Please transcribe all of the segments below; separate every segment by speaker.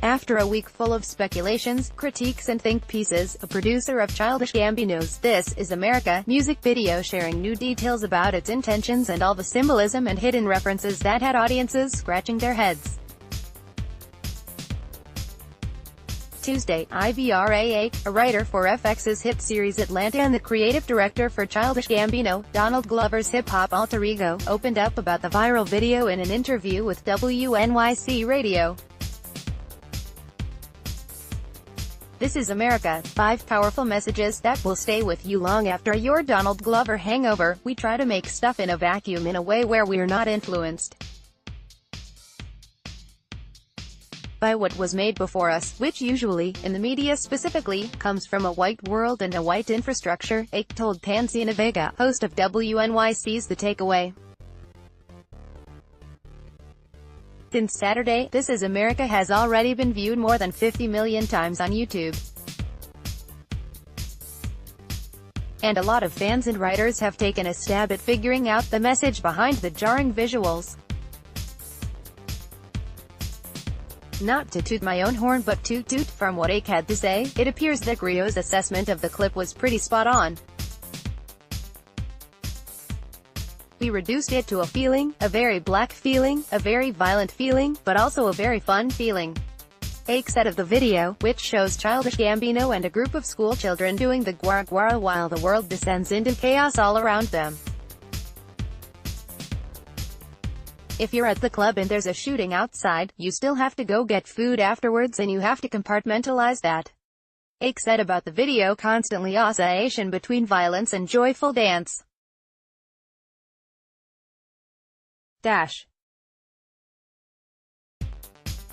Speaker 1: After a week full of speculations, critiques and think pieces, a producer of Childish Gambino's "This Is America" music video sharing new details about its intentions and all the symbolism and hidden references that had audiences scratching their heads. Tuesday, Ibra Ake, a writer for FX's hit series Atlanta and the creative director for Childish Gambino, Donald Glover's hip-hop alter ego, opened up about the viral video in an interview with WNYC Radio. This is America, 5 powerful messages that will stay with you long after your Donald Glover hangover. We try to make stuff in a vacuum in a way where we're not influenced by what was made before us, which usually, in the media specifically, comes from a white world and a white infrastructure, Ake told Tansina Vega, host of WNYC's The Takeaway. Since Saturday, This Is America has already been viewed more than 50 million times on YouTube. And a lot of fans and writers have taken a stab at figuring out the message behind the jarring visuals. Not to toot my own horn but to toot from what Ake had to say, it appears that Grio's assessment of the clip was pretty spot on. We reduced it to a feeling, a very black feeling, a very violent feeling, but also a very fun feeling. Ake said of the video, which shows Childish Gambino and a group of school children doing the gwara gwara while the world descends into chaos all around them. If you're at the club and there's a shooting outside, you still have to go get food afterwards and you have to compartmentalize that. Ake said about the video constantly oscillation between violence and joyful dance.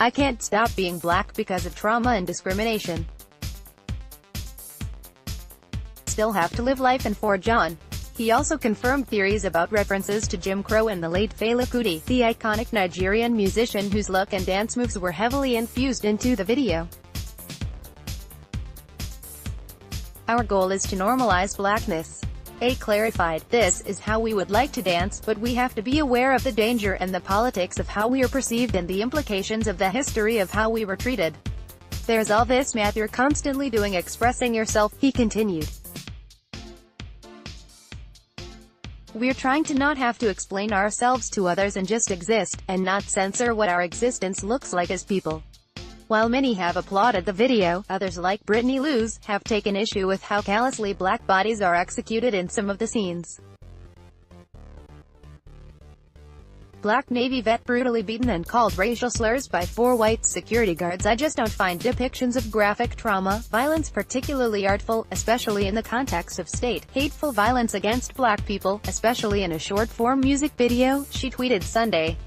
Speaker 1: I can't stop being black because of trauma and discrimination. Still have to live life and forge on. He also confirmed theories about references to Jim Crow and the late Fela Kuti, the iconic Nigerian musician whose look and dance moves were heavily infused into the video. Our goal is to normalize blackness. Ake clarified, "This is how we would like to dance, but we have to be aware of the danger and the politics of how we are perceived and the implications of the history of how we were treated. There's all this math you're constantly doing expressing yourself," he continued. "We're trying to not have to explain ourselves to others and just exist, and not censor what our existence looks like as people." While many have applauded the video, others like Brittany Luz have taken issue with how callously black bodies are executed in some of the scenes. Black Navy vet brutally beaten and called racial slurs by 4 white security guards. "I just don't find depictions of graphic trauma, violence particularly artful, especially in the context of state, hateful violence against black people, especially in a short-form music video," she tweeted Sunday.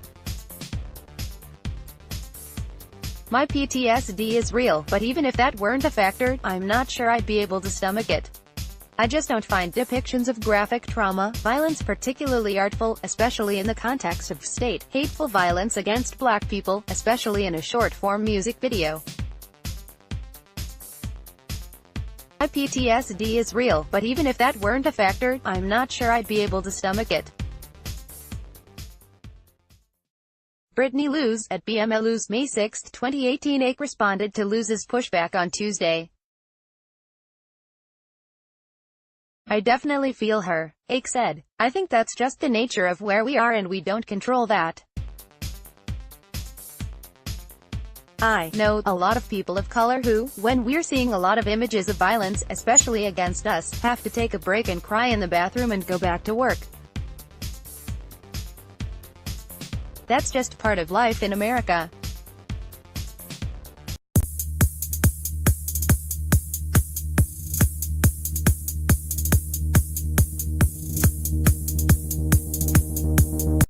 Speaker 1: "My PTSD is real, but even if that weren't a factor, I'm not sure I'd be able to stomach it. I just don't find depictions of graphic trauma, violence particularly artful, especially in the context of state, hateful violence against black people, especially in a short-form music video. My PTSD is real, but even if that weren't a factor, I'm not sure I'd be able to stomach it." Brittany Luz, at BMLuz, May 6, 2018. Ake responded to Luz's pushback on Tuesday. "I definitely feel her," Ake said. "I think that's just the nature of where we are and we don't control that. I know a lot of people of color who, when we're seeing a lot of images of violence, especially against us, have to take a break and cry in the bathroom and go back to work. That's just part of life in America."